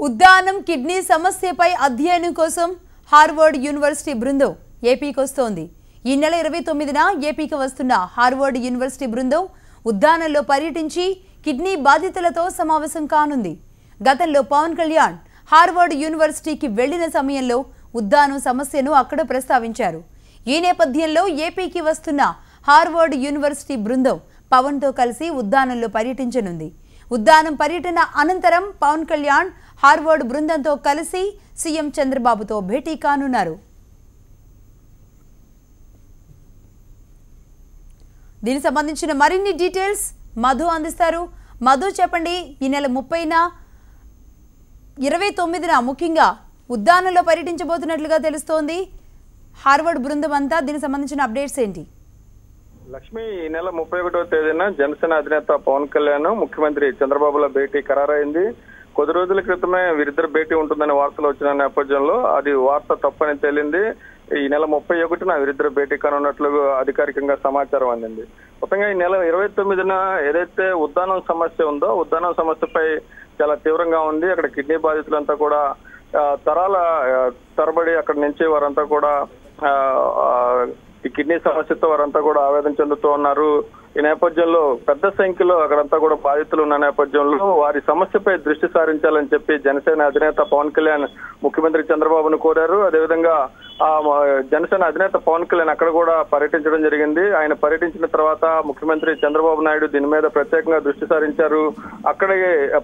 Uddanam kidney సమస్యపై అధ్యయనం కోసం హార్వర్డ్ యూనివర్సిటీ బృందం ఏపీకి వస్తోంది. ఈ నెల 29న ఏపీకి వస్తున్న హార్వర్డ్ యూనివర్సిటీ బృందం ఉద్దానంలో పర్యటించి కిడ్నీ బాధితులతో సమావేశం కానుంది. గతంలో పవన్ కళ్యాణ్ హార్వర్డ్ యూనివర్సిటీకి వెళ్లిన సమయంలో ఉద్దానం సమస్యను అక్కడ ప్రస్తావించారు. ఈ నేపథ్యంలో ఏపీకి వస్తున్న హార్వర్డ్ యూనివర్సిటీ బృందం పవన్తో కలిసి ఉద్దానంలో పర్యటించనుంది. ఉద్దానం పర్యటన అనంతరం పవన్ కళ్యాణ్ హార్వర్డ్ బృందంతో కలిసి సీఎం చంద్రబాబుతో భేటీ కానున్నారు. దీనికి సంబంధించిన మరిన్ని డీటెయిల్స్ మధు అందిస్తారు. మధు చెప్పండి, ఈ నెల 30న 29న ముఖ్యంగా ఉద్దానంలో పర్యటించబోతున్నట్లుగా తెలుస్తోంది హార్వర్డ్ బృందం అంతా. దీనికి సంబంధించిన అప్డేట్స్ ఏంటి? లక్ష్మి, ఈ నెల 31వ తేదీన జనసేన అధినేత పవన్ కళ్యాణ్ ముఖ్యమంత్రి చంద్రబాబుల భేటీ ఖరారైంది. కొద్ది రోజుల క్రితమే వీరిద్దరు భేటీ ఉంటుందని వార్తలు వచ్చిన నేపథ్యంలో అది వార్త తప్పని తేలింది. ఈ నెల 31న వీరిద్దరు భేటీ కానున్నట్లు అధికారికంగా సమాచారం అందింది. మొత్తంగా ఈ నెల 29న ఏదైతే ఉద్దానం సమస్య ఉందో ఉద్దానం సమస్యపై చాలా తీవ్రంగా ఉంది. అక్కడ కిడ్నీ బాధితులంతా కూడా తరాల తరబడి అక్కడి నుంచి వారంతా కూడా ఈ కిడ్నీ సమస్యతో వారంతా కూడా ఆవేదన చెందుతూ ఉన్నారు. ఈ నేపథ్యంలో పెద్ద సంఖ్యలో అక్కడంతా కూడా బాధితులు ఉన్న నేపథ్యంలో వారి సమస్యపై దృష్టి సారించాలని చెప్పి జనసేన అధినేత పవన్ కళ్యాణ్ ముఖ్యమంత్రి చంద్రబాబును కోరారు. అదేవిధంగా జనసేన అధినేత పవన్ కళ్యాణ్ అక్కడ కూడా పర్యటించడం జరిగింది. ఆయన పర్యటించిన తర్వాత ముఖ్యమంత్రి చంద్రబాబు నాయుడు దీని మీద ప్రత్యేకంగా దృష్టి సారించారు. అక్కడే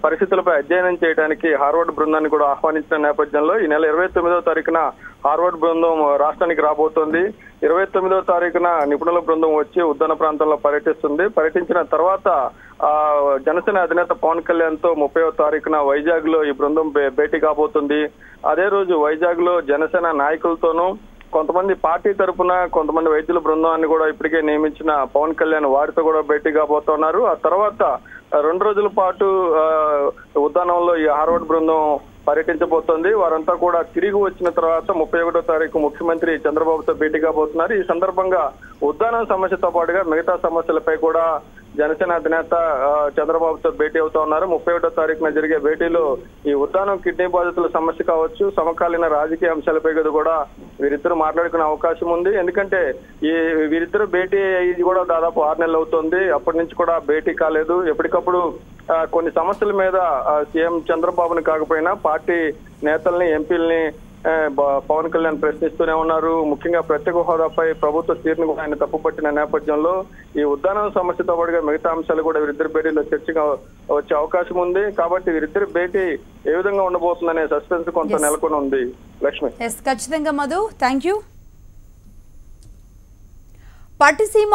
పరిస్థితులపై అధ్యయనం చేయడానికి హార్వర్డ్ బృందాన్ని కూడా ఆహ్వానించిన నేపథ్యంలో ఈ నెల 29వ తారీఖున హార్వర్డ్ బృందం రాష్ట్రానికి రాబోతోంది. 29వ తారీఖున నిపుణుల బృందం వచ్చి ఉద్దాన ప్రాంతంలో పర్యటిస్తుంది. పర్యటించిన తర్వాత జనసేన అధినేత పవన్ కళ్యాణ్ తో 30వ తారీఖున వైజాగ్ లో ఈ బృందం భేటీ కాబోతుంది. అదే రోజు వైజాగ్ లో జనసేన నాయకులతోనూ కొంతమంది పార్టీ తరఫున కొంతమంది వైద్యుల బృందాన్ని కూడా ఇప్పటికే నియమించిన పవన్ కళ్యాణ్ వారితో కూడా భేటీ కాబోతున్నారు. ఆ తర్వాత 2 రోజుల పాటు ఉద్దానంలో ఈ హార్వర్డ్ బృందం పర్యటించబోతోంది. వారంతా కూడా తిరిగి వచ్చిన తర్వాత 31వ తారీఖు ముఖ్యమంత్రి చంద్రబాబుతో భేటీ కాబోతున్నారు. ఈ సందర్భంగా ఉద్దానం సమస్యతో పాటుగా మిగతా సమస్యలపై కూడా జనసేన అధినేత చంద్రబాబుతో భేటీ అవుతా ఉన్నారు. 31వ తారీఖున జరిగే భేటీలో ఈ ఉద్దానం కిడ్నీ బాధితుల సమస్య కావచ్చు, సమకాలీన రాజకీయ అంశాలపై కూడా వీరిద్దరు మాట్లాడుకునే అవకాశం ఉంది. ఎందుకంటే ఈ వీరిద్దరు భేటీ అయ్యి కూడా దాదాపు 6 నెలలు అవుతుంది. అప్పటి నుంచి కూడా భేటీ కాలేదు. ఎప్పటికప్పుడు కొన్ని సమస్యల మీద సీఎం చంద్రబాబుని కాకపోయినా పార్టీ నేతల్ని, ఎంపీలని పవన్ కళ్యాణ్ ప్రశ్నిస్తూనే ఉన్నారు. ముఖ్యంగా ప్రత్యేక హోదాపై ప్రభుత్వ తీరును కూడా ఆయన తప్పుపట్టిన నేపథ్యంలో ఈ ఉద్దానం సమస్యతో పాటుగా మిగతా అంశాలు కూడా వీరిద్దరు భేటీలో చర్చగా వచ్చే అవకాశం ఉంది. కాబట్టి వీరిద్దరు భేటీ ఏ విధంగా ఉండబోతుందనే సస్పెన్స్ కొంత నెలకొని ఉంది. లక్ష్మి, ఖచ్చితంగా మధు, థ్యాంక్ యూ. పట్టిసీమ